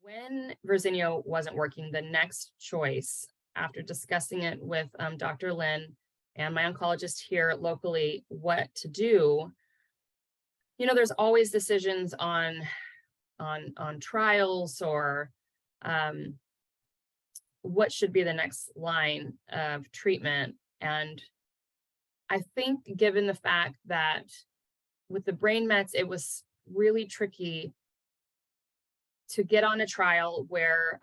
When Verzenio wasn't working, the next choice after discussing it with Dr. Lynn and my oncologist here locally, what to do, there's always decisions on trials or um, what should be the next line of treatment. And I think given the fact that with the brain mets, it was really tricky to get on a trial where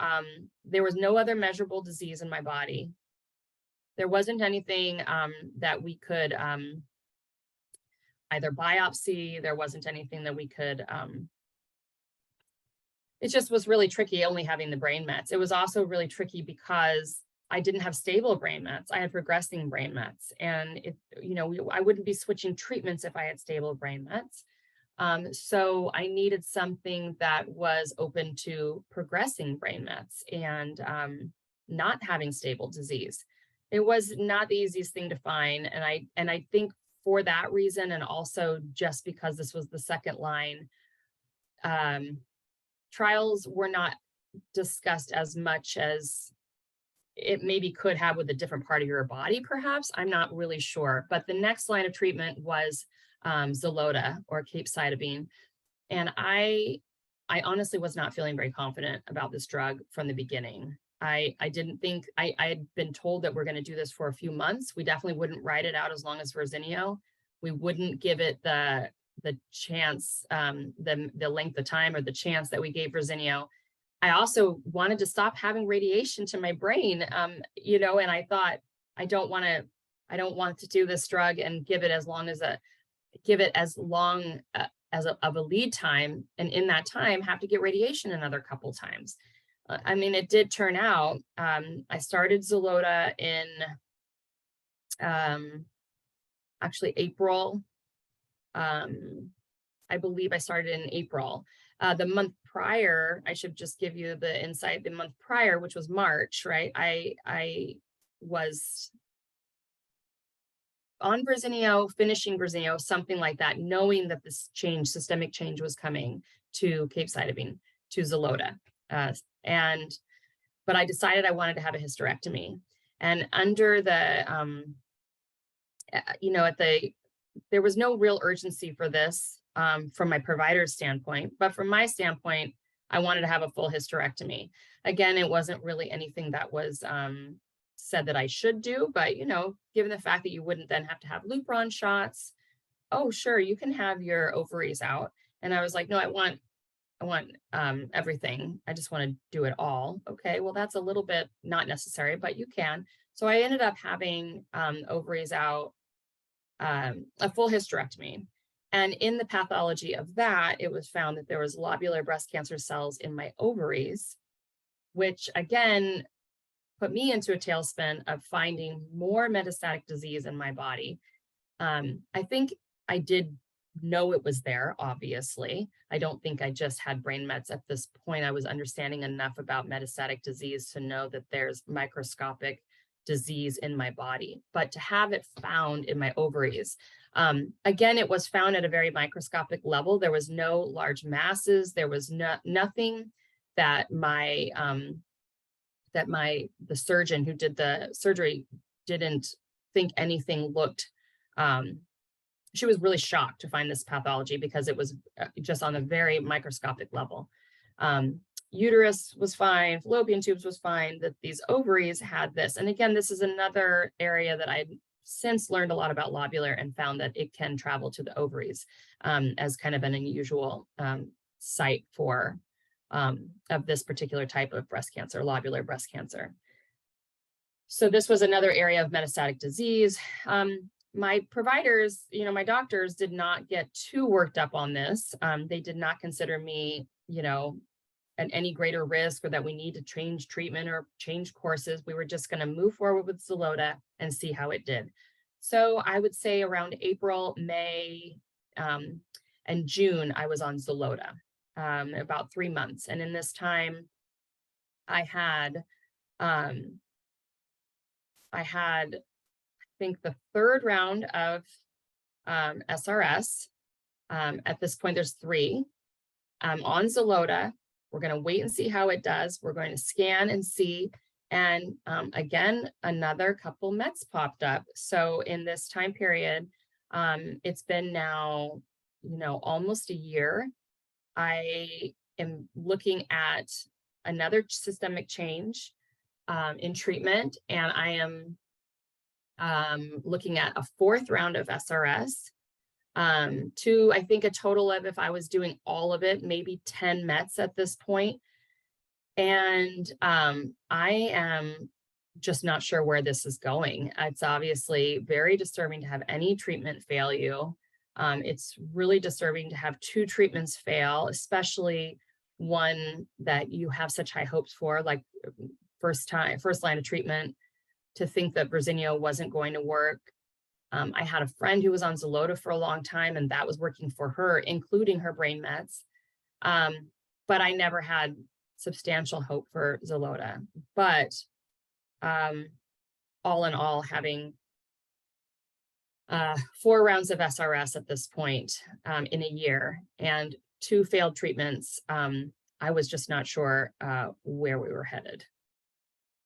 there was no other measurable disease in my body. There wasn't anything that we could either biopsy. There wasn't anything that we could, it just was really tricky only having the brain mets. It was also really tricky because I didn't have stable brain mets. I had progressing brain mets. And I wouldn't be switching treatments if I had stable brain mets. So I needed something that was open to progressing brain mets and not having stable disease. It was not the easiest thing to find, and I think for that reason, and also just because this was the second line, trials were not discussed as much as it maybe could have with a different part of your body, perhaps. I'm not really sure. But the next line of treatment was Xeloda or capecitabine. And I honestly was not feeling very confident about this drug from the beginning. I didn't think I had been told that we're going to do this for a few months. We definitely wouldn't write it out as long as Verzenio. We wouldn't give it the chance, the length of time or the chance that we gave Verzenio. I also wanted to stop having radiation to my brain, and I thought I don't want to do this drug and give it as long as of a lead time, and in that time have to get radiation another couple times. I mean, it did turn out. I started Xeloda in actually April. I believe I started in April. The month prior, I should just give you the insight. The month prior, which was March, right? I was on Verzenio, finishing Verzenio, something like that, knowing that this systemic change was coming to capecitabine, to Xeloda. But I decided I wanted to have a hysterectomy. And under there was no real urgency for this from my provider's standpoint, but from my standpoint, I wanted to have a full hysterectomy. Again, it wasn't really anything that was said that I should do, but given the fact that you wouldn't then have to have Lupron shots, oh, sure, you can have your ovaries out. And I was like, no, I want everything. I just want to do it all. Okay, well, that's a little bit not necessary, but you can. So I ended up having ovaries out, a full hysterectomy. And in the pathology of that, it was found that there was lobular breast cancer cells in my ovaries, which again put me into a tailspin of finding more metastatic disease in my body. I think I did know it was there, obviously. I don't think I just had brain mets at this point. I was understanding enough about metastatic disease to know that there's microscopic disease in my body, but to have it found in my ovaries, again, it was found at a very microscopic level. There was no large masses. There was nothing that the surgeon who did the surgery didn't think anything looked. She was really shocked to find this pathology because it was just on a very microscopic level. Uterus was fine, fallopian tubes was fine, that these ovaries had this. And again, this is another area that I've since learned a lot about lobular and found that it can travel to the ovaries as kind of an unusual site for of this particular type of breast cancer, lobular breast cancer. So this was another area of metastatic disease. My providers, my doctors did not get too worked up on this. They did not consider me, at any greater risk or that we need to change treatment or change courses. We were just going to move forward with Xeloda and see how it did. So I would say around April, May, and June, I was on Xeloda, about 3 months. And in this time, I had, I think, the third round of SRS. At this point, there's 3. On Xeloda, We're going to wait and see how it does. We're going to scan and see. And again, another couple Mets popped up. So in this time period, it's been now, almost a year. I am looking at another systemic change in treatment, and I am looking at a fourth round of SRS to, I think, a total of, if I was doing all of it, maybe 10 Mets at this point. And I am just not sure where this is going. It's obviously very disturbing to have any treatment fail you. It's really disturbing to have two treatments fail, especially one that you have such high hopes for, like first line of treatment, to think that Verzenio wasn't going to work. I had a friend who was on Xeloda for a long time, and that was working for her, including her brain mets. But I never had substantial hope for Xeloda. But all in all, having 4 rounds of SRS at this point in a year and 2 failed treatments, I was just not sure where we were headed.